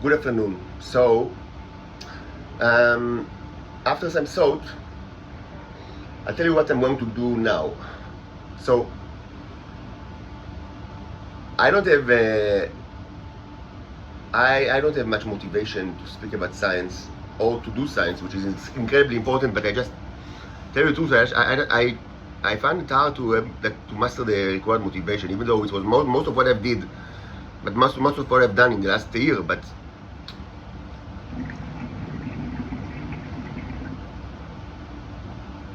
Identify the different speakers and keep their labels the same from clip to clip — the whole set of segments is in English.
Speaker 1: Good afternoon. So, after some thought, I'll tell you what I'm going to do now. So, I don't have I don't have much motivation to speak about science or to do science, which is incredibly important. But I just tell you the truth, I find it hard to master the required motivation, even though it was most of what I did, but most of what I've done in the last year. But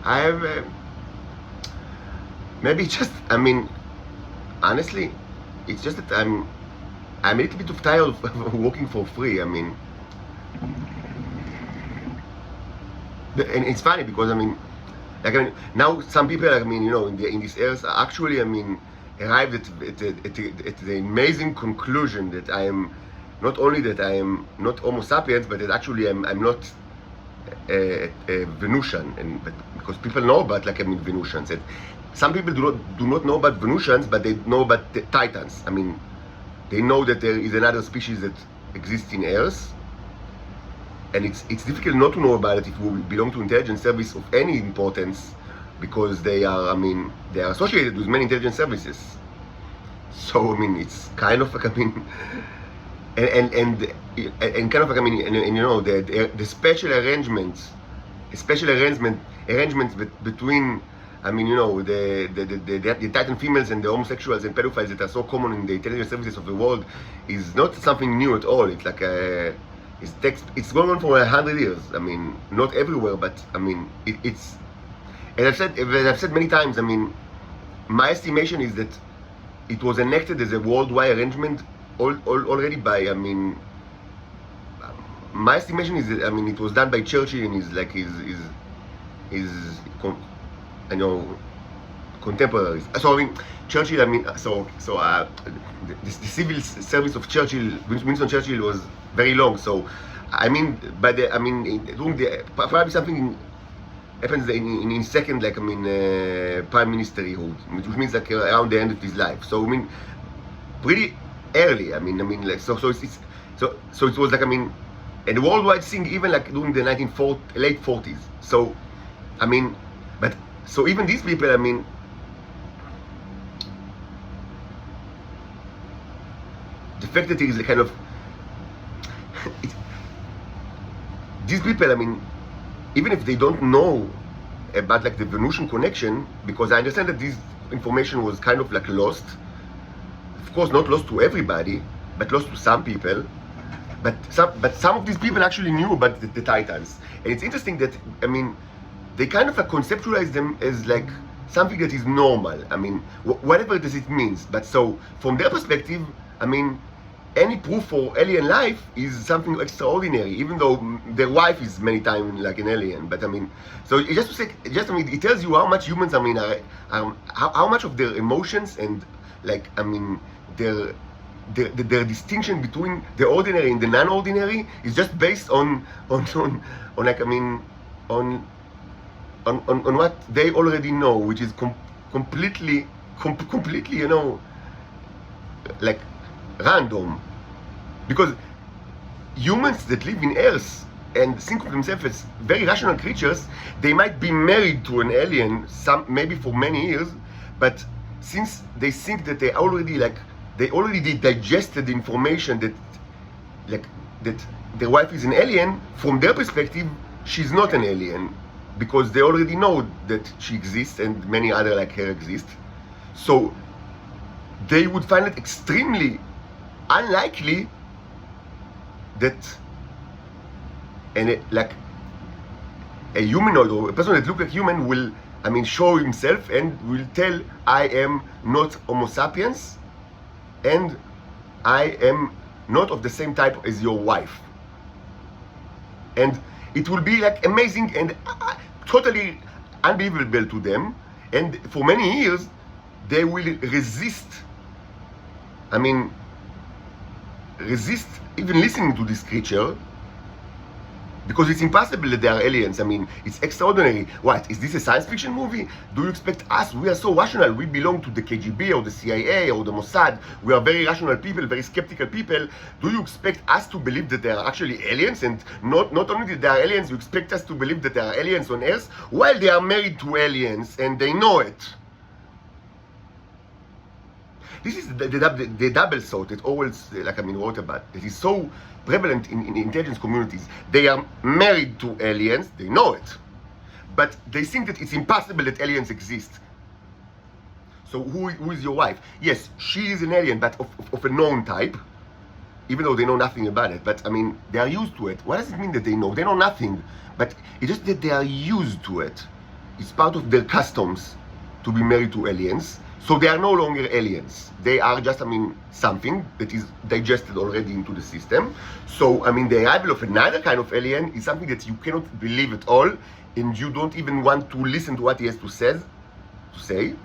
Speaker 1: I have maybe just honestly, it's just that I'm a little bit tired of working for free. And it's funny because now some people in this earth actually arrived at the amazing conclusion that I am not only that I am not Homo sapiens, but that actually I'm not a Venusian, but because people know about Venusians. And some people do not know about Venusians, but they know about the Titans. They know that there is another species that exists in Earth, and it's difficult not to know about it if we belong to intelligence service of any importance, because they are associated with many intelligence services. So it's kind of and kind of the special arrangements between the Titan females and the homosexuals and pedophiles that are so common in the intelligence services of the world is not something new at all. It's like it's going on for 100 years. Not everywhere, but it's, as I've said many times. My estimation is that it was enacted as a worldwide arrangement already by my estimation is that it was done by Churchill and his contemporaries. So Churchill, the civil service of Churchill, Winston Churchill, was very long. So by the during the probably something happens in second prime ministerhood, which means around the end of his life. So pretty early. So it was and the worldwide thing even during the late 40s. So but so even these people, the fact that it is a kind of these people, even if they don't know about the Venusian connection, because I understand that this information was kind of lost. Of course, not lost to everybody, but lost to some people. But some of these people actually knew about the Titans, and it's interesting that they kind of conceptualize them as something that is normal. Whatever does it means. But so from their perspective, any proof for alien life is something extraordinary, even though their wife is many times like an alien. But so just to say, it tells you how much humans are how much of their emotions and their distinction between the ordinary and the non-ordinary is just based on what they already know, which is completely random. Because humans that live in Earth and think of themselves as very rational creatures, they might be married to an alien maybe for many years, but since they think that they already digested the information that their wife is an alien, from their perspective she's not an alien, because they already know that she exists and many other like her exist. So they would find it extremely unlikely that a humanoid or a person that looks like human will show himself and will tell, I am not Homo sapiens and I am not of the same type as your wife. And it will be amazing and totally unbelievable to them, and for many years they will resist even listening to this creature, Because it's impossible that they are aliens. I mean, it's extraordinary. What, is this a science fiction movie? Do you expect us? We are so rational. We belong to the KGB or the CIA or the Mossad. We are very rational people, very skeptical people. Do you expect us to believe that they are actually aliens? And not only that they are aliens, you expect us to believe that they are aliens on Earth? Well, they are married to aliens and they know it. This is the double thought that Orwell, wrote about. It is so prevalent in intelligence communities. They are married to aliens, they know it, but they think that it's impossible that aliens exist. So who is your wife? Yes, she is an alien, but of a known type, even though they know nothing about it. But I mean, they are used to it. What does it mean that they know? They know nothing, but it's just that they are used to it. It's part of their customs to be married to aliens. So they are no longer aliens. They are just, something that is digested already into the system. So, the arrival of another kind of alien is something that you cannot believe at all, and you don't even want to listen to what he has to say,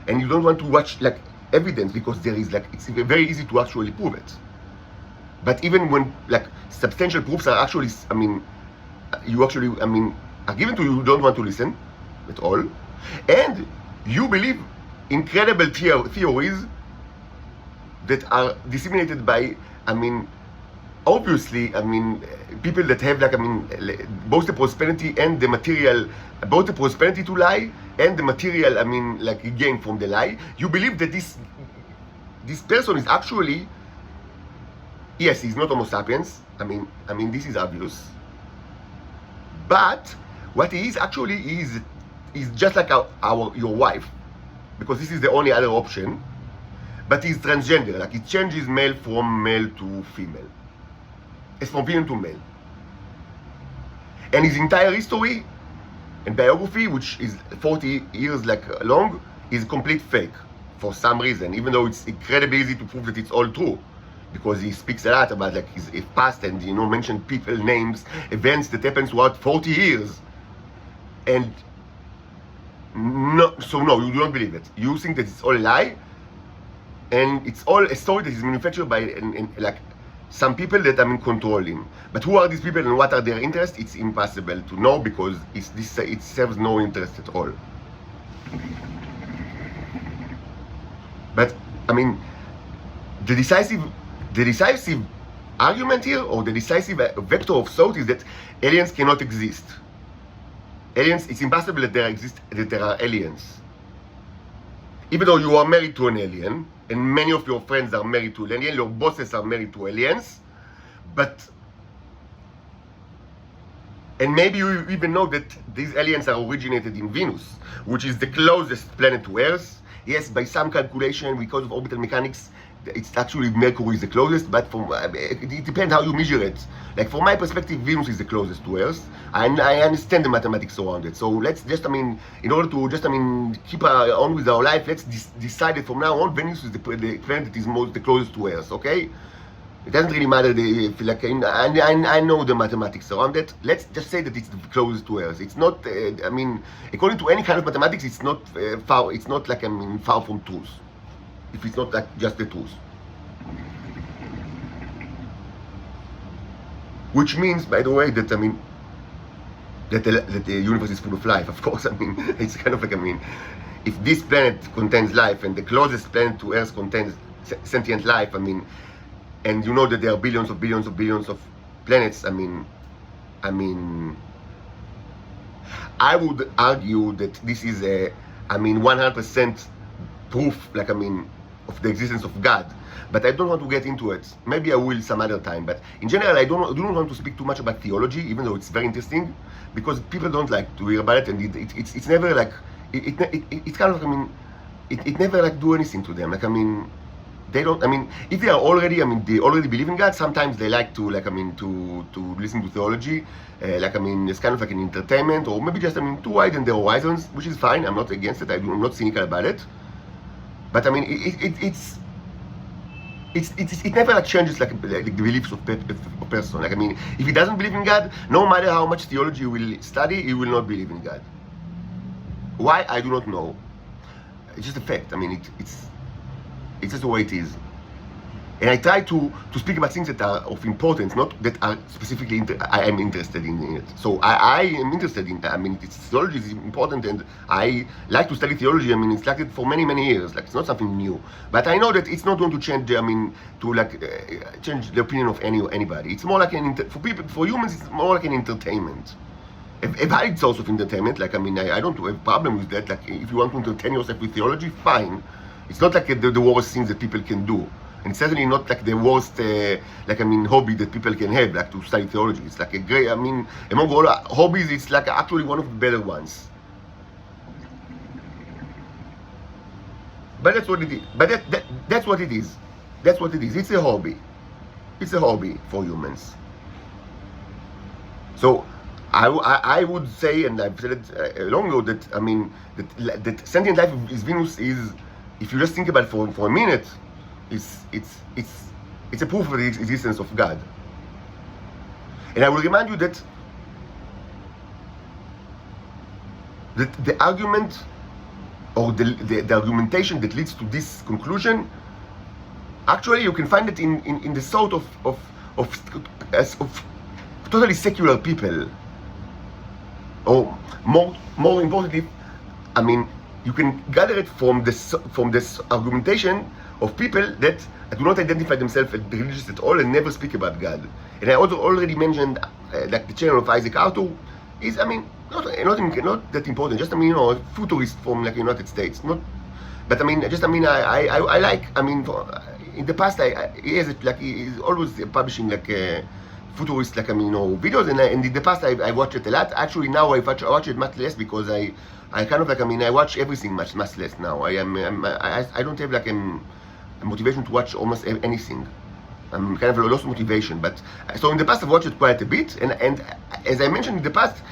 Speaker 1: and you don't want to watch, evidence, because there is, it's very easy to actually prove it. But even when, substantial proofs are actually, you actually, are given to you, you don't want to listen at all, and you believe incredible theories that are disseminated by, obviously, people that have, both the prosperity and the material, both the prosperity to lie and the material, gain from the lie. You believe that this person is actually, yes, he's not Homo sapiens. This is obvious. But what he is actually is just like your wife. Because this is the only other option, but he's transgender, he changes male from male to female. It's from female to male. And his entire history and biography, which is 40 years long, is complete fake for some reason, even though it's incredibly easy to prove that it's all true. Because he speaks a lot about his past and mention people, names, events that happened throughout 40 years. And no, you do not believe it. You think that it's all a lie, and it's all a story that is manufactured by some people that control him. But who are these people and what are their interests? It's impossible to know, because it serves no interest at all. But the decisive argument here, or the decisive vector of thought, is that aliens cannot exist. Aliens, it's impossible that there are aliens. Even though you are married to an alien, and many of your friends are married to an alien, your bosses are married to aliens, and maybe you even know that these aliens are originated in Venus, which is the closest planet to Earth. Yes, by some calculation, because of orbital mechanics, it's actually Mercury is the closest, but it depends how you measure it. From my perspective, Venus is the closest to Earth. I understand the mathematics around it. So let's just, in order to just, keep on with our life, let's decide that from now on, Venus is the planet that is the closest to Earth, okay? It doesn't really matter, I know the mathematics around it. Let's just say that it's the closest to Earth. It's not, according to any kind of mathematics, it's not far, it's not far from truth. If it's not just the truth. Which means, by the way, that that the universe is full of life, of course. It's kind of if this planet contains life and the closest planet to Earth contains sentient life, and you know that there are billions of billions of billions of planets, I would argue that this is a 100% proof, of the existence of God. But I don't want to get into it. Maybe I will some other time. But in general, I do not want to speak too much about theology, even though it's very interesting, because people don't like to hear about it, and it's never it's kind of it never do anything to them. They don't. If they are already, they already believe in God. Sometimes they like to to listen to theology. It's kind of an entertainment, or maybe just to widen their horizons, which is fine. I'm not against it. I'm not cynical about it. But it never changes the beliefs of a person. If he doesn't believe in God, no matter how much theology he will study, he will not believe in God. Why? I do not know. It's just a fact. It's just the way it is. And I try to speak about things that are of importance, not that are specifically I am interested in it. So I am interested in, I mean, theology is important, and I like to study theology. I mean, it's like it for many, many years. Like, it's not something new. But I know that it's not going to change, I mean, to like change the opinion of anybody. It's more like for humans, it's more like an entertainment. A valid source of entertainment. Like, I mean, I don't have a problem with that. Like, if you want to entertain yourself with theology, fine. It's not like the worst things that people can do. And certainly not like the worst, hobby that people can have, like to study theology. It's like a great, I mean, among all hobbies, it's like actually one of the better ones. But that's what it is. But that's what it is. That's what it is. It's a hobby. It's a hobby for humans. So I would say, and I've said it long ago, that I mean that sentient life is Venus is, if you just think about it for a minute, it's a proof of the existence of God. And I will remind you that the argument or the argumentation that leads to this conclusion, actually you can find it in the thought of totally secular people. Or more importantly, I mean, you can gather it from this argumentation of people that do not identify themselves as religious at all and never speak about God. And I also already mentioned like the channel of Isaac Arthur is, I mean, not that important. Just, I mean, you know, a futurist from like United States. Not, but I mean, just, I mean, I like, I mean, in the past he's always publishing like futurist, like, I mean, you know, videos, and in the past I watched it a lot. Actually now I watch it much less because I kind of like, I mean, I watch everything much less now. I don't have like a motivation to watch almost anything. I'm kind of lost motivation. But so in the past I've watched it quite a bit, and as I mentioned in the past,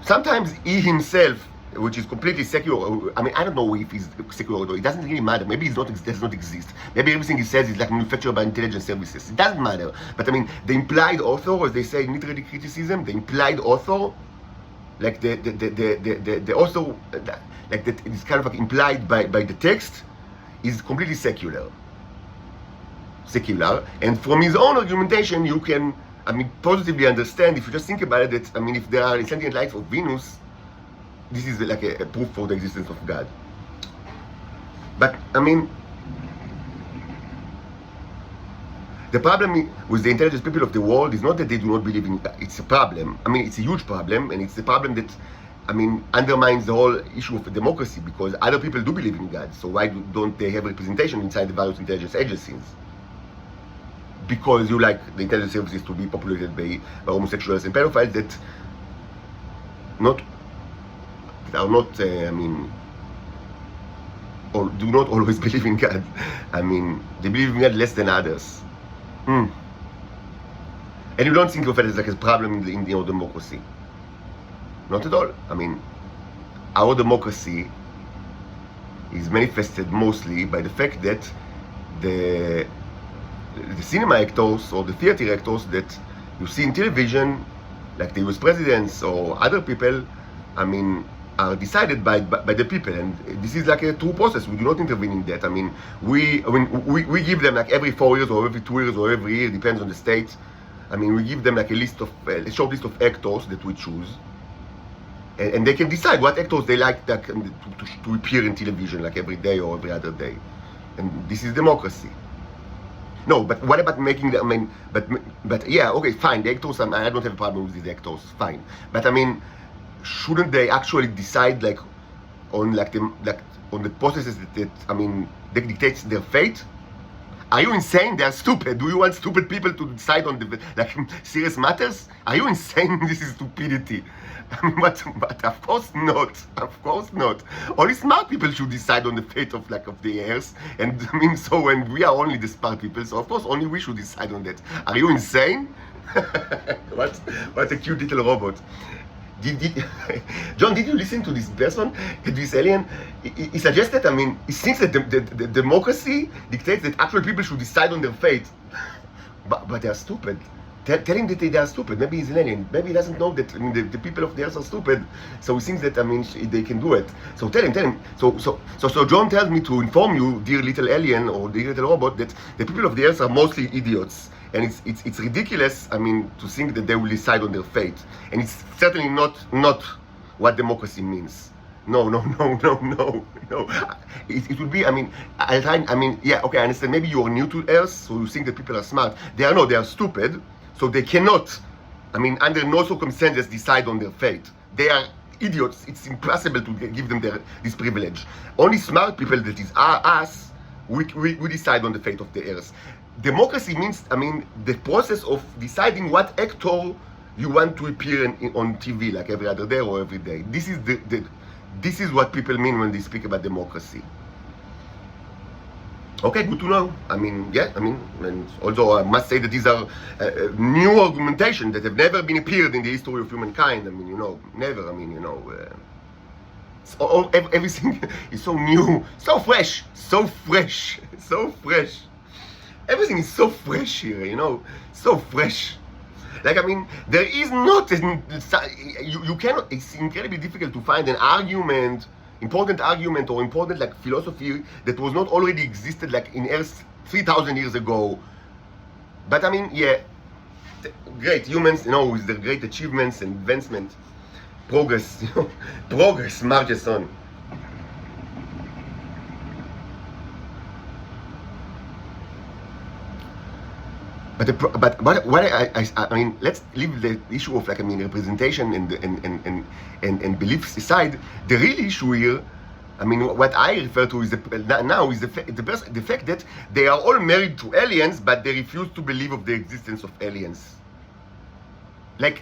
Speaker 1: sometimes he himself, which is completely secular, I mean, I don't know if he's secular or not. It doesn't really matter. Maybe he does not exist. Maybe everything he says is like manufactured by intelligence services. It doesn't matter. But I mean, the implied author, as they say in literary criticism, the implied author, like the author, like that is kind of like implied by the text, is completely secular. And from his own argumentation, you can, I mean, positively understand, if you just think about it, that, I mean, if there are sentient life of Venus, this is like a proof for the existence of God. But, I mean, the problem with the intelligent people of the world is not that they do not believe in God. It's a problem. I mean, it's a huge problem, and it's a problem that, I mean, undermines the whole issue of democracy, because other people do believe in God. So why don't they have representation inside the various intelligence agencies? Because you like the intelligence services to be populated by homosexuals and pedophiles that are not, I mean, or do not always believe in God. I mean, they believe in God less than others. And you don't think of it as like a problem in our democracy. Not at all. I mean, our democracy is manifested mostly by the fact that the cinema actors or the theater actors that you see in television, like the US presidents or other people, I mean, are decided by the people, and this is like a true process. We do not intervene in that. I mean, we give them like every 4 years or every 2 years or every year, depends on the state. I mean, we give them like a short list of actors that we choose, and they can decide what actors they like that to appear in television like every day or every other day, and this is democracy. No, but what about making the, I mean, but yeah, okay, fine, the actors, I don't have a problem with these actors, fine. But I mean, shouldn't they actually decide like on the processes that I mean, that dictates their fate? Are you insane? They are stupid. Do you want stupid people to decide on the like serious matters? Are you insane? This is stupidity. I mean, but of course not. Of course not. Only smart people should decide on the fate of the heirs. And I mean, so when we are only the smart people, so of course only we should decide on that. Are you insane? What a cute little robot. John, did you listen to this person, this alien? He suggested, I mean, he thinks that the democracy dictates that actual people should decide on their fate. But they are stupid. Tell him that they are stupid. Maybe he's an alien. Maybe he doesn't know that, I mean, the people of the earth are stupid. So he thinks that, I mean, they can do it. So tell him. So John tells me to inform you, dear little alien or dear little robot, that the people of the earth are mostly idiots. And it's ridiculous, I mean, to think that they will decide on their fate. And it's certainly not what democracy means. No. It would be, I mean, yeah, okay, I understand. Maybe you are new to Earth, so you think that people are smart. They are stupid, so they cannot, I mean, under no circumstances decide on their fate. They are idiots. It's impossible to give them this privilege. Only smart people, that is us, we decide on the fate of the Earth. Democracy means, I mean, the process of deciding what actor you want to appear on TV, like every other day or every day. This is what people mean when they speak about democracy. Okay, good to know. I mean, yeah, I mean, and although I must say that these are new argumentations that have never been appeared in the history of humankind. I mean, you know, never. I mean, you know, everything is so new, so fresh. Everything is so fresh here, you know, so fresh. Like, I mean, there is not, you cannot, it's incredibly difficult to find an argument, important argument or important, like, philosophy that was not already existed, like, in Earth 3,000 years ago. But, I mean, yeah, great humans, you know, with their great achievements and advancement, progress, you know, progress marches on. But what I mean, let's leave the issue of, like, I mean, representation and beliefs aside. The real issue here, I mean, what I refer to is the fact that they are all married to aliens, but they refuse to believe of the existence of aliens. Like,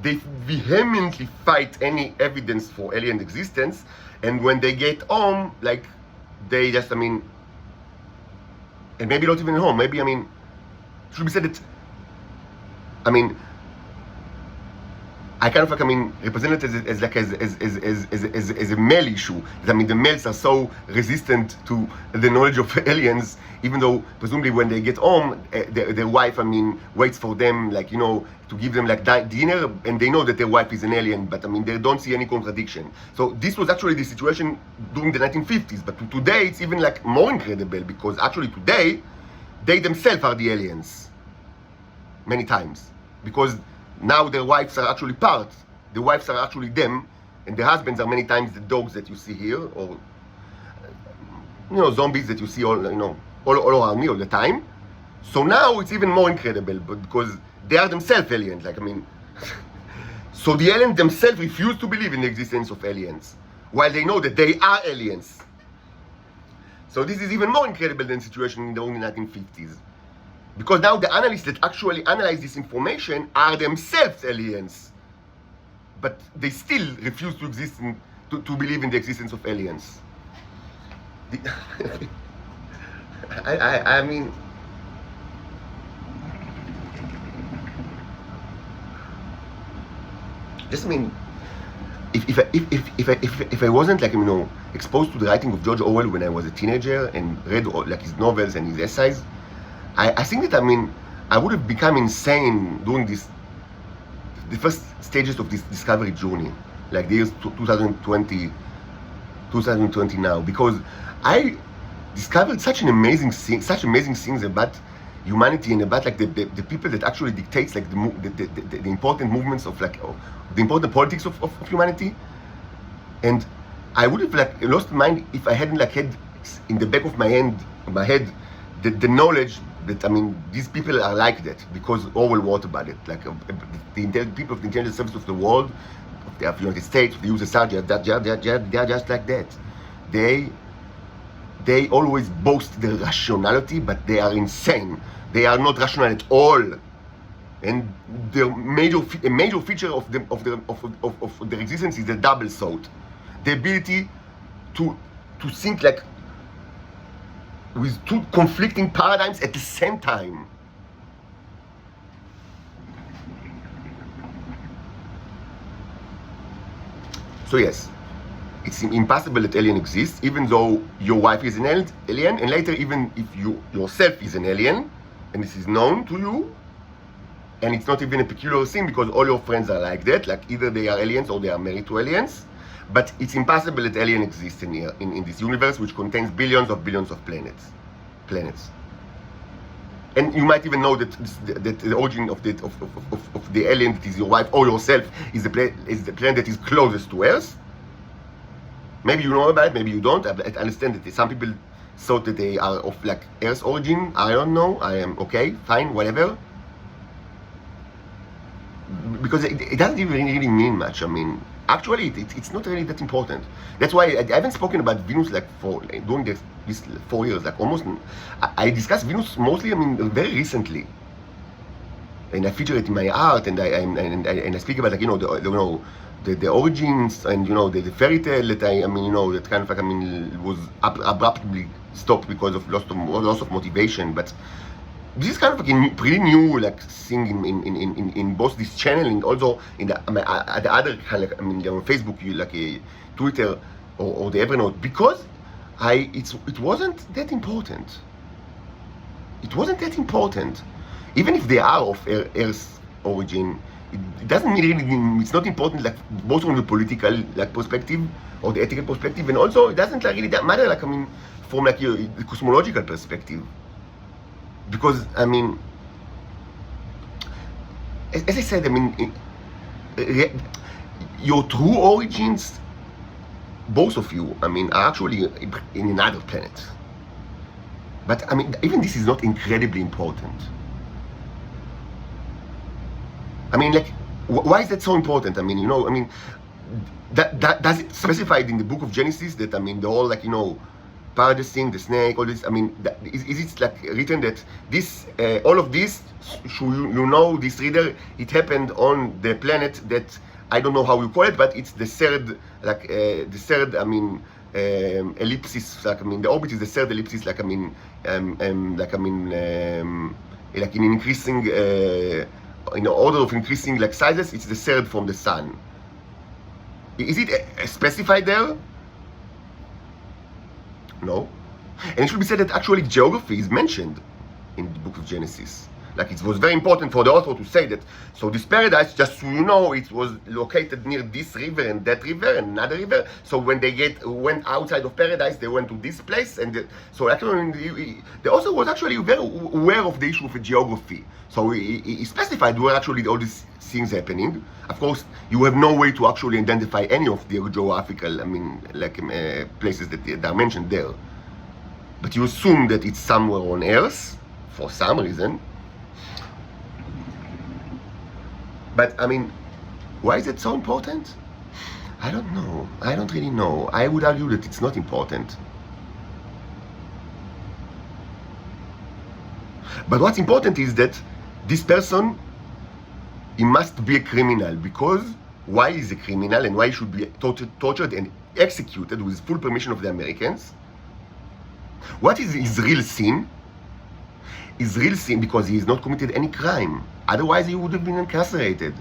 Speaker 1: they vehemently fight any evidence for alien existence, and when they get home, like, they just, I mean, and maybe not even home, maybe, I mean, should be said that, I mean, I kind of, like, I mean, represent it as a male issue. I mean, the males are so resistant to the knowledge of aliens, even though presumably when they get home, their wife, I mean, waits for them, like, you know, to give them, like, dinner, and they know that their wife is an alien, but, I mean, they don't see any contradiction. So this was actually the situation during the 1950s, but today it's even, like, more incredible, because actually today they themselves are the aliens many times, because now their wives are actually part. The wives are actually them, and the husbands are many times the dogs that you see here, or, you know, zombies that you see all, you know, all around me all the time. So now it's even more incredible, but because they are themselves aliens, like, I mean, so the aliens themselves refuse to believe in the existence of aliens, while they know that they are aliens. So this is even more incredible than the situation in the early 1950s. Because now the analysts that actually analyze this information are themselves aliens. But they still refuse to exist to believe in the existence of aliens. I mean, just, I mean, if I wasn't, like, you know, exposed to the writing of George Orwell when I was a teenager and read, like, his novels and his essays, I think that, I mean, I would have become insane during the first stages of this discovery journey, like the years 2020 now, because I discovered such amazing things about humanity and about, like, the people that actually dictates, like, the important movements of, like, the important politics of humanity. And I would have, like, lost my mind if I hadn't, like, had in the back of my head the knowledge that, I mean, these people are like that because Orwell wrote about it. Like, the people of the intelligence service of the world, of the United States, of the USSR, they are just like that. They always boast their rationality, but they are insane. They are not rational at all. And a major feature of their existence is the double thought, the ability to think, like, with two conflicting paradigms at the same time. So yes, it's impossible that alien exists, even though your wife is an alien, and later even if you yourself is an alien, and this is known to you, and it's not even a peculiar thing because all your friends are like that, like either they are aliens or they are married to aliens. But it's impossible that alien exists in this universe, which contains billions of planets. And you might even know that the origin of the alien that is your wife or yourself is the planet that is closest to Earth. Maybe you know about it, maybe you don't. I understand that some people thought that they are of like Earth origin. I don't know. I am okay, fine, whatever. Because it doesn't even really mean much. I mean, actually, it's not really that important. That's why I haven't spoken about Venus like for during these 4 years. Like almost, I discussed Venus mostly. I mean, very recently, and I feature it in my art, and I speak about like the origins and the fairy tale that I mean that kind of like was abruptly stopped because of loss of motivation, but. This is kind of like a pretty new like thing in both this channel and also in the other kind of like, Facebook, like a Twitter or the Evernote, because it wasn't that important. It wasn't that important, even if they are of Earth origin. It doesn't really. It's not important, like both from the political like perspective or the ethical perspective, and also it doesn't like really that matter. Like from like the cosmological perspective. Because I mean, as I said, I mean, your true origins, both of you, I mean, are actually in another planet. But I mean, even this is not incredibly important. I mean, like, why is that so important? I mean, I mean, that does it specified in the book of Genesis that I mean, the whole like paradise thing, the snake, all this. I mean, is it like written that this, all of this, this reader, it happened on the planet that I don't know how you call it, but it's the third, like the third. I mean, ellipsis. Like I mean, the orbit is the third ellipsis. Like I mean, like in increasing, in order of increasing like sizes, it's the third from the sun. Is it specified there? No. And it should be said that actually geography is mentioned in the book of Genesis. Like it was very important for the author to say that, so this paradise, just so you know, it was located near this river and that river and another river. So when they went outside of paradise, they went to this place. And so actually, the author was actually very aware of the issue of geography. So he specified where actually all these things happening. Of course, you have no way to actually identify any of the geographical, I mean, like places that are mentioned there. But you assume that it's somewhere on Earth for some reason. But I mean, why is it so important? I don't know. I don't really know. I would argue that it's not important. But what's important is that this person, he must be a criminal, because why is a criminal and why he should be tortured and executed with full permission of the Americans? What is his real sin? His real sin because he has not committed any crime. Otherwise he would have been incarcerated.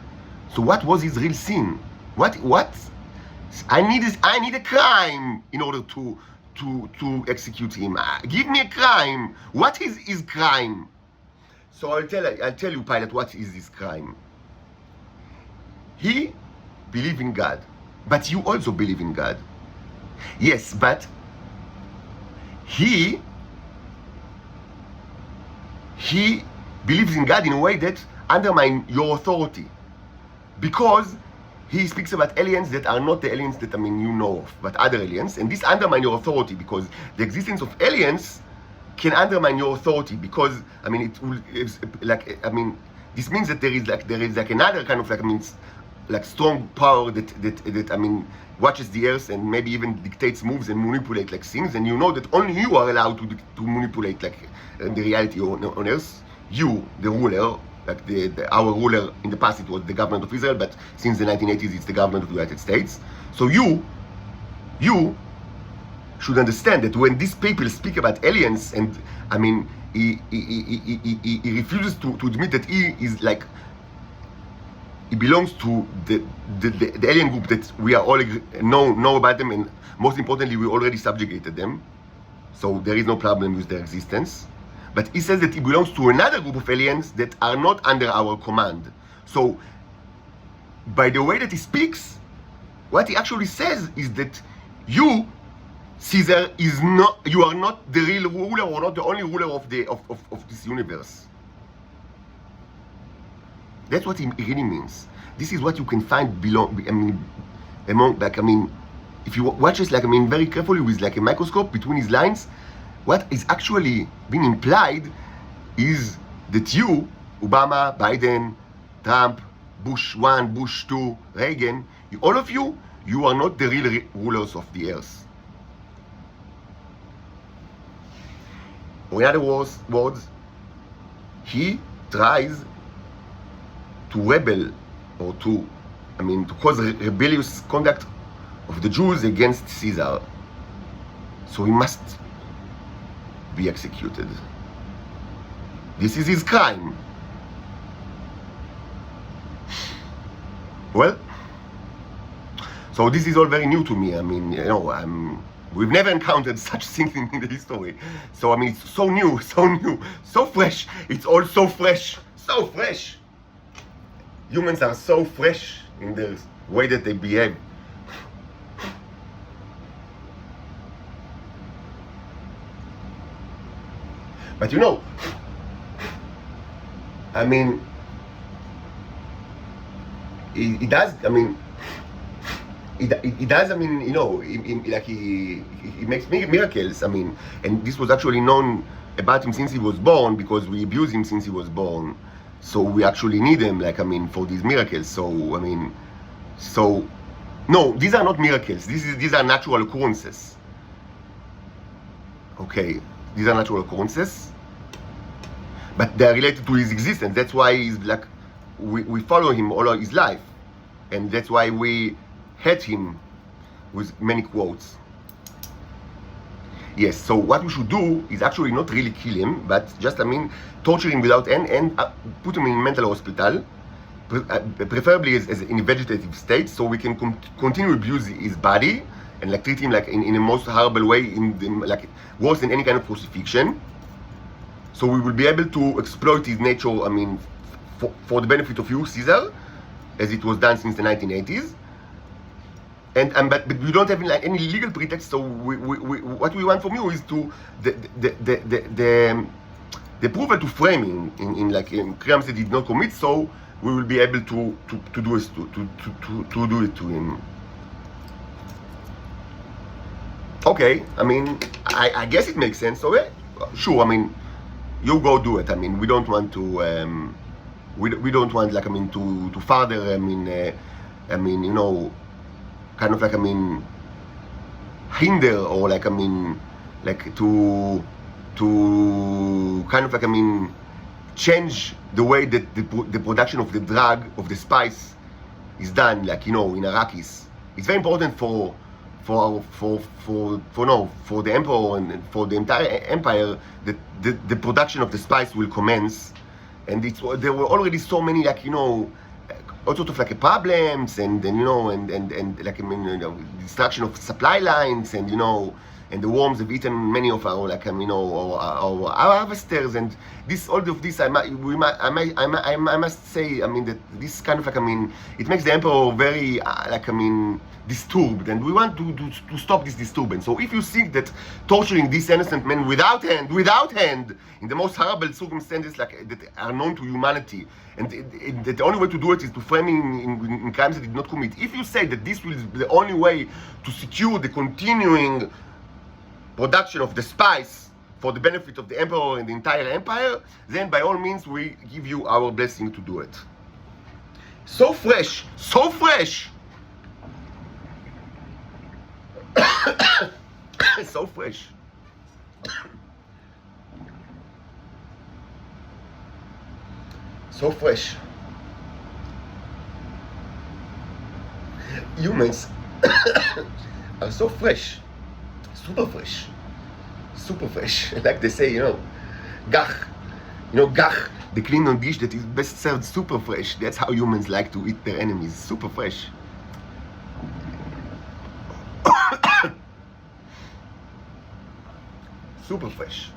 Speaker 1: So what was his real sin? What? I need a crime in order to execute him. Give me a crime. What is his crime? So I'll tell you, Pilate, what is his crime? He believes in God, but you also believe in God. Yes, but he believes in God in a way that undermines your authority, because he speaks about aliens that are not the aliens that you know of, but other aliens, and this undermines your authority, because the existence of aliens can undermine your authority, because it will this means that there is another kind of strong power that watches the earth and maybe even dictates moves and manipulate things, and you know that only you are allowed to manipulate the reality on earth. You, the ruler, our ruler in the past, it was the government of Israel, but since the 1980s it's the government of the United States. So you should understand that when these people speak about aliens, and he refuses to admit that he is he belongs to the alien group that we are all know about them, and most importantly, we already subjugated them. So there is no problem with their existence. But he says that he belongs to another group of aliens that are not under our command. So, by the way that he speaks, what he actually says is that you, Caesar, you are not the real ruler or not the only ruler of this universe. That's what it really means. This is what you can find among, if you watch this, very carefully with a microscope between his lines, what is actually being implied is that you, Obama, Biden, Trump, Bush 1, Bush 2, Reagan, all of you are not the real rulers of the earth. Or in other words, he tries to rebel or to cause rebellious conduct of the Jews against Caesar. So he must be executed. This is his crime. Well, so this is all very new to me. We've never encountered such things in the history. So it's so new, so fresh. It's all so fresh, so fresh. Humans are so fresh in the way that they behave. But it does, he makes miracles, and this was actually known about him since he was born, because we abuse him since he was born. So we actually need him, for these miracles. So, no, these are not miracles. These are natural occurrences. Okay, these are natural occurrences, but they are related to his existence. That's why he's we follow him all his life, and that's why we hate him with many quotes. Yes, so what we should do is actually not really kill him, but just torture him without end and put him in mental hospital, preferably as in a vegetative state, so we can continue abuse his body and treat him in a most horrible way, worse than any kind of crucifixion. So we will be able to exploit his nature, for the benefit of you, Caesar, as it was done since the 1980s. But we don't have any legal pretext. So what we want from you is to the approval to frame him in crimes that he did not commit. So we will be able to do it to him. Okay, I guess it makes sense. So yeah, sure. You go do it. We don't want to. We don't want to further. Kind of hinder or to kind of change the way that the production of the drug, of the spice, is done, in Arrakis. It's very important for the emperor and for the entire empire that the production of the spice will commence. And there were already so many all sorts of problems and destruction of supply lines, and the worms have eaten many of our our harvesters, and all of this I must say that this kind of it makes the emperor very disturbed, and we want to stop this disturbance. So if you think that torturing these innocent men without hand in the most horrible circumstances that are known to humanity, and the only way to do it is to frame him in crimes that he did not commit. If you say that this will be the only way to secure the continuing production of the spice for the benefit of the emperor and the entire empire, then by all means we give you our blessing to do it. So fresh, so fresh. So fresh. So fresh. Humans are so fresh. Super fresh. Super fresh. Like they say, gach. Gach, the Klingon dish that is best served super fresh. That's how humans like to eat their enemies. Super fresh. Super fresh.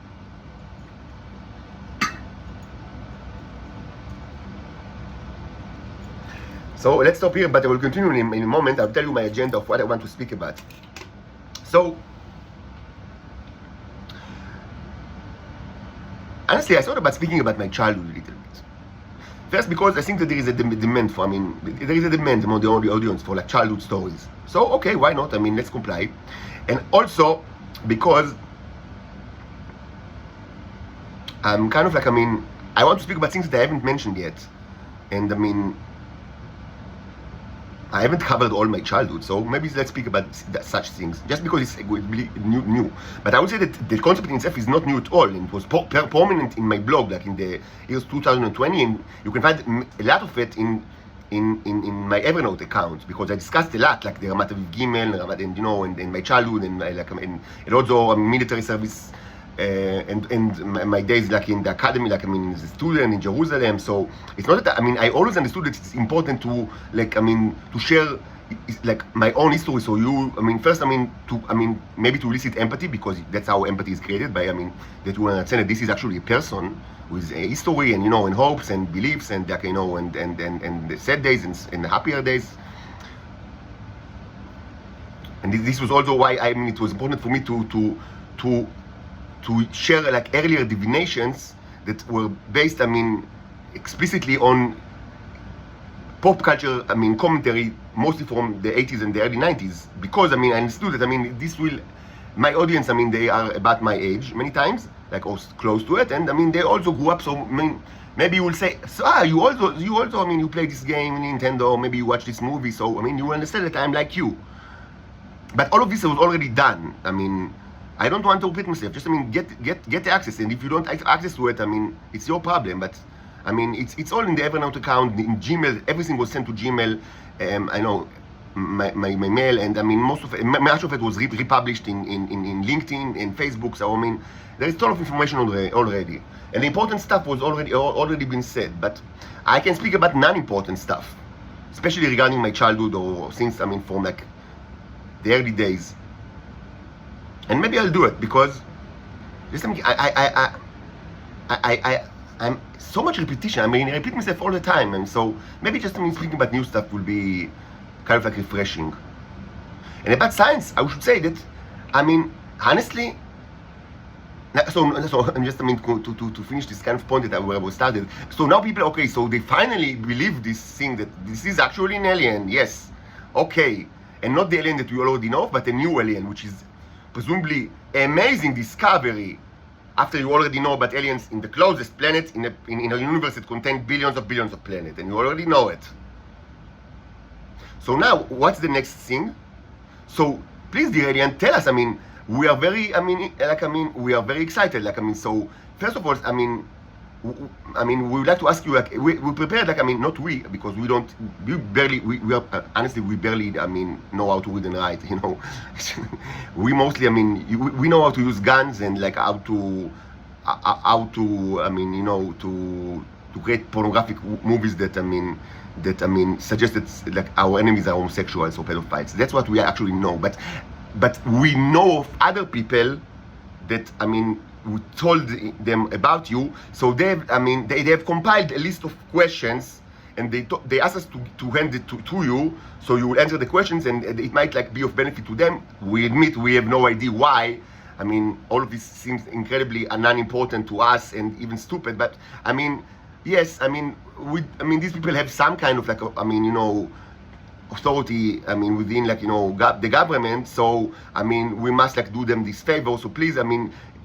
Speaker 1: So let's stop here, but I will continue in a moment. I'll tell you my agenda of what I want to speak about. So, honestly, I thought about speaking about my childhood a little bit. First, because I think that there is a demand for, there is a demand among the audience for like childhood stories. So, okay, why not? Let's comply. And also, because I'm kind of like, I want to speak about things that I haven't mentioned yet. And I haven't covered all my childhood, so maybe let's speak about such things, just because it's really new. But I would say that the concept in itself is not new at all, and it was prominent in my blog, like in the years 2020, and you can find a lot of it in my Evernote account, because I discussed a lot, like the Ramat Aviv Gimel, and my childhood, and also military service, and my days like in the academy, like as a student in Jerusalem. So it's not that I always understood that it's important to to share like my own history. So you first maybe to elicit empathy, because that's how empathy is created, by that you understand that this is actually a person with a history, and and hopes and beliefs, and like and the sad days and the happier days. And this was also why it was important for me to share like earlier divinations that were based, explicitly on pop culture, commentary, mostly from the 80s and the early 90s, because I understood that this will, my audience, they are about my age many times, like or close to it, and they also grew up. So maybe you will say, so you also you play this game in Nintendo, maybe you watch this movie, so you understand that I'm like you. But all of this was already done. I don't want to repeat myself. Just get the access, and if you don't have access to it, it's your problem. But it's all in the Evernote account, in Gmail. Everything was sent to Gmail. I know my mail, and much of it was republished in LinkedIn and Facebook. So there is a ton of information already, and the important stuff was already been said. But I can speak about non-important stuff, especially regarding my childhood or things from like the early days. And maybe I'll do it, because just I'm so much repetition. I repeat myself all the time, and so maybe just speaking about new stuff will be kind of like refreshing. And about science, I should say that honestly. So I'm just to finish this kind of point that where I was started. So now people, okay, so they finally believe this thing that this is actually an alien. Yes, okay, and not the alien that we already know, but a new alien, which is presumably amazing discovery, after you already know about aliens in the closest planet in a universe that contains billions of planets, and you already know it. So now, what's the next thing? So please, dear alien, tell us. We are very, we are very excited. So first of all, we would like to ask you, like, we prepared, like, not we, because we are, honestly, we barely, know how to read and write, we mostly, we know how to use guns, and like how to to create pornographic movies that, suggest that, like, our enemies are homosexuals or pedophiles. That's what we actually know, but we know of other people that, we told them about you, so they have compiled a list of questions, and they asked us to hand it to you, so you will answer the questions, and it might like be of benefit to them. We admit we have no idea why. All of this seems incredibly non-important to us and even stupid, but yes, these people have some kind of like authority, within, like, the government. So we must like do them this favor. So please,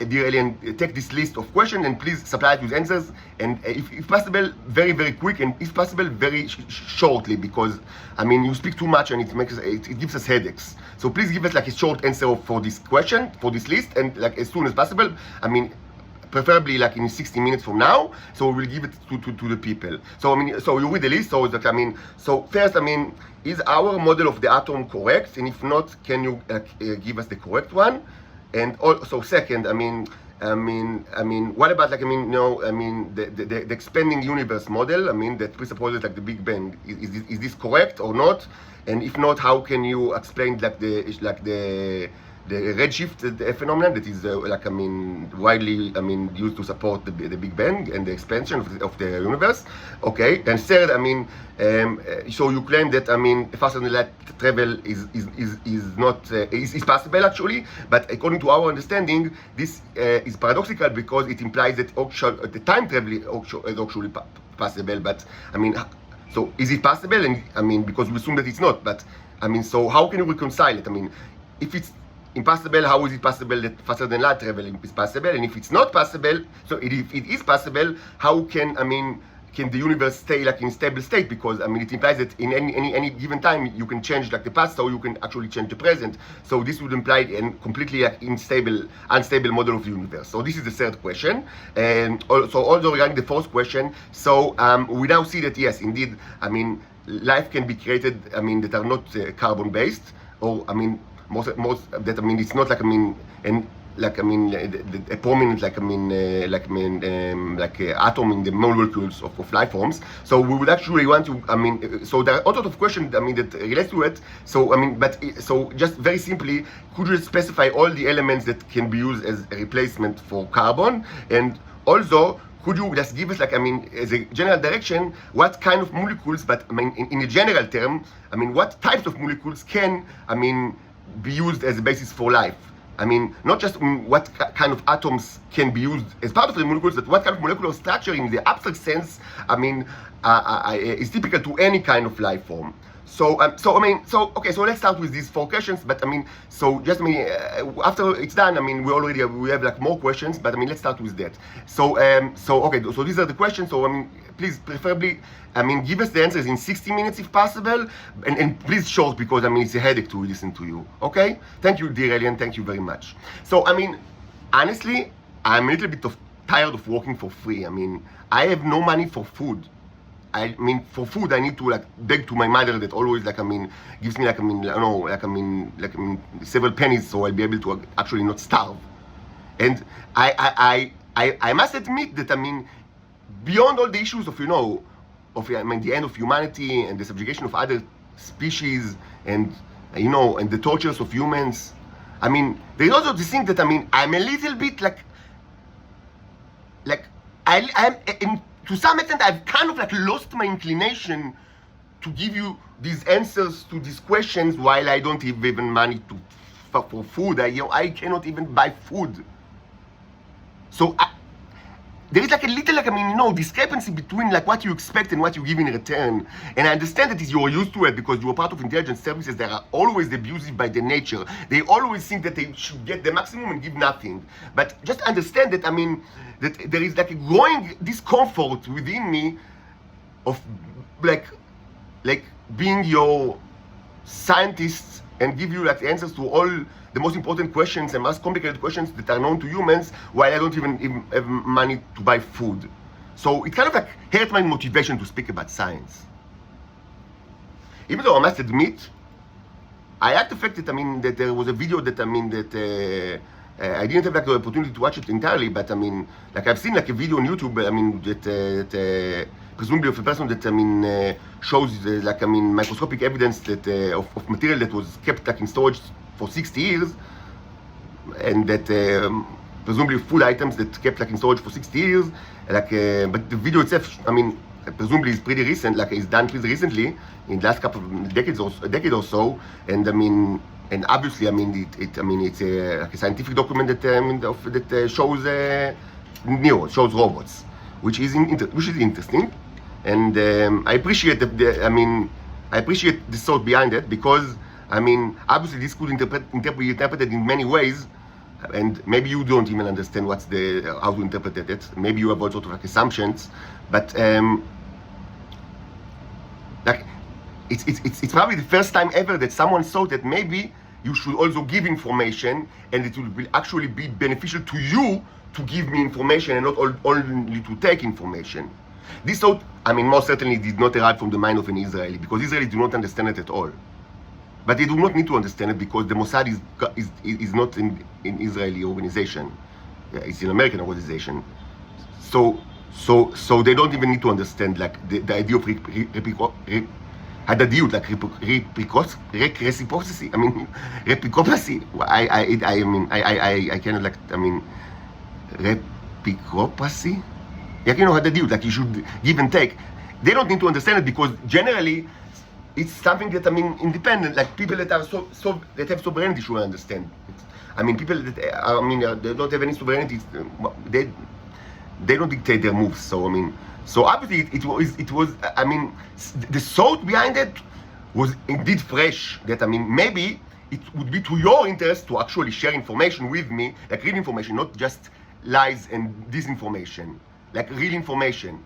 Speaker 1: dear alien, take this list of questions and please supply it with answers, and if possible, very, very quick, and if possible, very shortly, because you speak too much and it gives us headaches. So please give us like a short answer for this question, for this list, and like as soon as possible. Preferably like in 60 minutes from now, so we will give it to the people. So so you read the list. So that so first, is our model of the atom correct? And if not, can you give us the correct one? And also, second, what about like the expanding universe model? That presupposes like the Big Bang. Is this correct or not? And if not, how can you explain like the redshift phenomenon that is like, I mean, widely, I mean, used to support the Big Bang and the expansion of the universe. Okay, and third, I mean, so you claim that, I mean, faster than light travel is not is possible actually, but according to our understanding, this is paradoxical because it implies that the time travel is actually possible. But I mean, so is it possible? And I mean, because we assume that it's not, but I mean, so how can you reconcile it? I mean, if it's impossible, how is it possible that faster than light travel is possible? And if it's not possible, so if it is possible, how can, I mean, can the universe stay like in stable state? Because I mean, it implies that in any given time you can change like the past, so you can actually change the present. So this would imply a completely like unstable model of the universe. So this is the third question. And also regarding the fourth question, so we now see that yes, indeed, I mean, life can be created, I mean, that are not carbon based, or I mean, most that, I mean, it's not like, I mean, and like, I mean, a prominent, like, I mean, atom in the molecules of life forms. So we would actually want to, I mean, so there are a lot of questions, I mean, that relates to it. So, I mean, but, so just very simply, could you specify all the elements that can be used as a replacement for carbon? And also, could you just give us, like, I mean, as a general direction, what kind of molecules, but, I mean, in a general term, I mean, what types of molecules can, I mean, be used as a basis for life? I mean, not just what kind of atoms can be used as part of the molecules, but what kind of molecular structure in the abstract sense, I mean, is typical to any kind of life form. So, I mean, so, okay, so let's start with these 4 questions, but I mean, so just, I mean, after it's done, I mean, we have like more questions, but I mean, let's start with that. So, okay, so these are the questions, so I mean, please, preferably, I mean, give us the answers in 60 minutes if possible, and please short, because I mean, it's a headache to listen to you, okay? Thank you, dear alien, thank you very much. So, I mean, honestly, I'm a little bit tired of working for free. I mean, I have no money for food. I mean, for food, I need to like beg to my mother that always, like, I mean, gives me, like, I mean, I don't know, like, I mean, several pennies, so I'll be able to actually not starve. And I must admit that, I mean, beyond all the issues of, you know, of, I mean, the end of humanity and the subjugation of other species and, you know, and the tortures of humans, I mean, there's also this thing that, I mean, I'm a little bit like I'm to some extent, I've kind of like lost my inclination to give you these answers to these questions while I don't have even money for food. I cannot even buy food. So there is like a little, like, I mean, you know, discrepancy between like what you expect and what you give in return. And I understand that you're used to it because you're part of intelligence services that are always abusive by their nature. They always think that they should get the maximum and give nothing. But just understand that, I mean, that there is like a growing discomfort within me of like being your scientist and give you like the answers to all the most important questions and most complicated questions that are known to humans, while I don't even have money to buy food. So it kind of like hurt my motivation to speak about science. Even though I must admit, I like the fact that, I mean, that there was a video that, I mean, that I didn't have like the opportunity to watch it entirely, but I mean, like, I've seen like a video on YouTube, I mean, that presumably of a person that, I mean, shows like, I mean, microscopic evidence that of material that was kept like in storage for 60 years, and that presumably food items that kept like in storage for 60 years, like, but the video itself, I mean, presumably is pretty recent, like it's done pretty recently, in the last couple of decade or so, and I mean, and obviously, I mean, I mean, it's like a scientific document that that shows shows robots, which is interesting, and I appreciate I appreciate the thought behind it, because I mean, obviously, this could be interpreted in many ways, and maybe you don't even understand what's how to interpret it. Maybe you have all sorts of like assumptions, but like it's probably the first time ever that someone thought that maybe you should also give information, and it will actually be beneficial to you to give me information and not only to take information. This thought, I mean, most certainly did not arrive from the mind of an Israeli, because Israelis do not understand it at all. But they do not need to understand it, because the Mossad is not an Israeli organization. It's an American organization. So they don't even need to understand like the idea of הדדיות, like reciprocity. I mean, reciprocity. I cannot like, I mean, reciprocity. Like, you know, הדדיות, like you should give and take. They don't need to understand it because generally it's something that, I mean, independent, like people that are that have sovereignty should understand. I mean, people that are, I mean, they don't have any sovereignty, they don't dictate their moves. So, I mean, so obviously it was, I mean, the thought behind it was indeed fresh. That, I mean, maybe it would be to your interest to actually share information with me, like real information, not just lies and disinformation, like real information.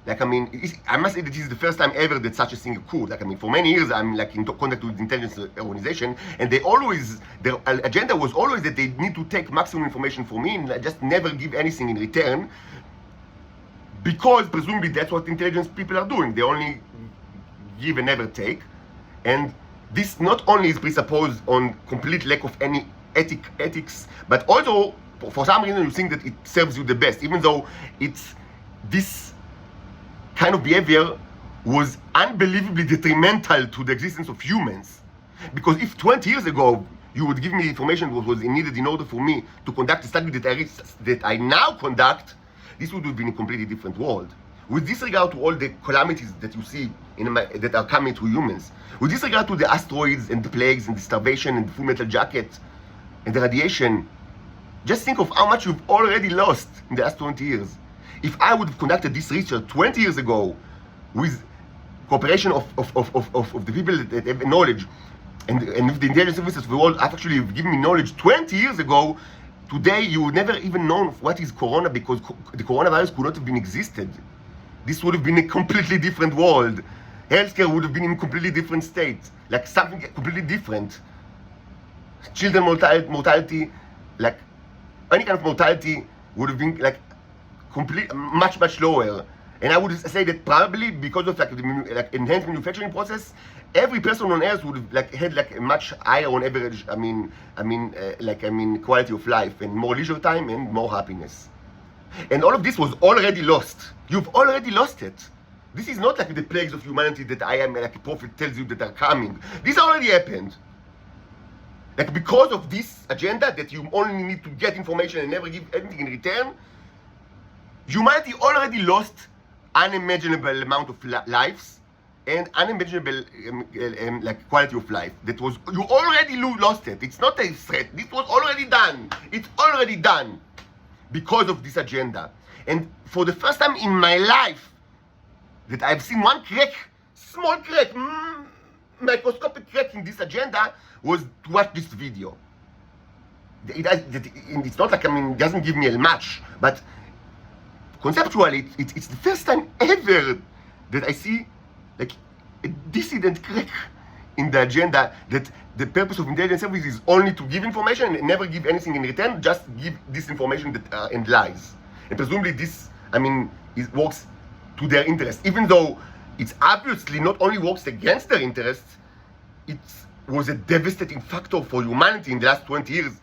Speaker 1: Like, I mean, I must say that this is the first time ever that such a thing occurred. Like, I mean, for many years, I'm like in contact with the intelligence organization, and they always, their agenda was always that they need to take maximum information from me and just never give anything in return, because presumably that's what intelligence people are doing. They only give and never take. And this not only is presupposed on complete lack of any ethics, but also, for some reason, you think that it serves you the best, even though it's this kind of behavior was unbelievably detrimental to the existence of humans. Because if 20 years ago you would give me information that was needed in order for me to conduct a study that I now conduct, this would have been a completely different world. With disregard to all the calamities that you see that are coming to humans, with disregard to the asteroids and the plagues and the starvation and the Full Metal Jacket and the radiation, just think of how much you've already lost in the last 20 years. If I would have conducted this research 20 years ago with cooperation of the people that have knowledge, and if the intelligence services of the world actually given me knowledge 20 years ago, today you would never even know what is corona, because the coronavirus could not have been existed. This would have been a completely different world. Healthcare would have been in a completely different state, like something completely different. Children mortality, like any kind of mortality would have been like much lower. And I would say that probably because of like the enhanced manufacturing process, every person on earth would have had like a much higher on average, quality of life and more leisure time and more happiness. And all of this was already lost. You've already lost it. This is not like the plagues of humanity that I am like a prophet tells you that are coming. This already happened. Like, because of this agenda that you only need to get information and never give anything in return, humanity already lost unimaginable amount of lives and unimaginable like quality of life. That was, you already lost it. It's not a threat. This was already done. It's already done because of this agenda. And for the first time in my life that I've seen one crack, small crack, microscopic crack in this agenda, was to watch this video. It's not like, I mean, it doesn't give me a much, but conceptually, it's the first time ever that I see like a dissident crack in the agenda, that the purpose of intelligence service is only to give information and never give anything in return, just give this information that and lies. And presumably this, I mean, works to their interest, even though it's obviously not only works against their interests, it was a devastating factor for humanity in the last 20 years,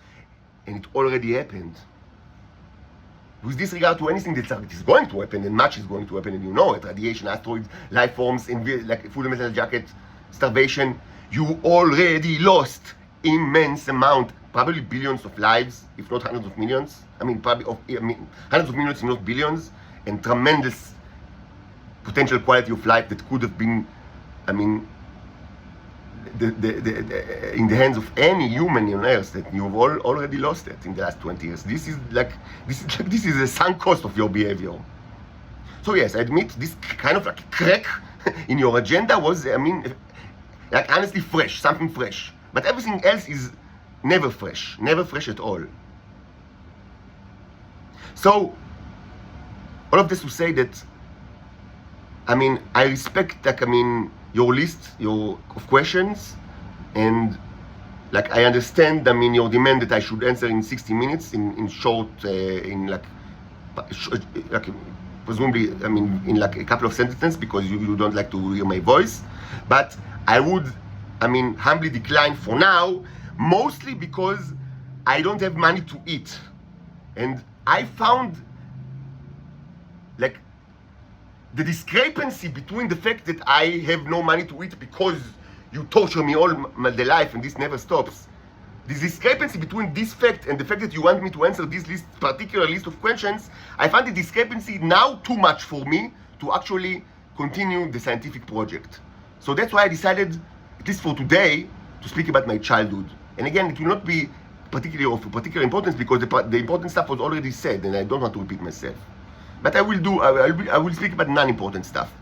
Speaker 1: and it already happened. With disregard to anything that is going to happen, and much is going to happen, and you know it, radiation, asteroids, life forms, like Full Metal Jacket, starvation, you already lost immense amount, probably billions of lives, if not hundreds of millions. I mean, hundreds of millions, if not billions, and tremendous potential quality of life that could have been, I mean, in the hands of any human on earth, that you've already lost it in the last 20 years. This is a sunk cost of your behavior. So yes, I admit this kind of like crack in your agenda was, I mean, like honestly fresh, something fresh. But everything else is never fresh at all. So, all of this to say that, I mean, I respect, like, I mean, your list of questions, and like I understand, I mean, your demand that I should answer in 60 minutes, in short, in like presumably, I mean, in like a couple of sentences, because you don't like to hear my voice. But I would, I mean, humbly decline for now, mostly because I don't have money to eat. And I found like the discrepancy between the fact that I have no money to eat because you torture me all the life and this never stops, the discrepancy between this fact and the fact that you want me to answer this particular list of questions, I find the discrepancy now too much for me to actually continue the scientific project. So that's why I decided, at least for today, to speak about my childhood. And again, it will not be particularly of particular importance because the important stuff was already said and I don't want to repeat myself. But I will speak about non-important stuff.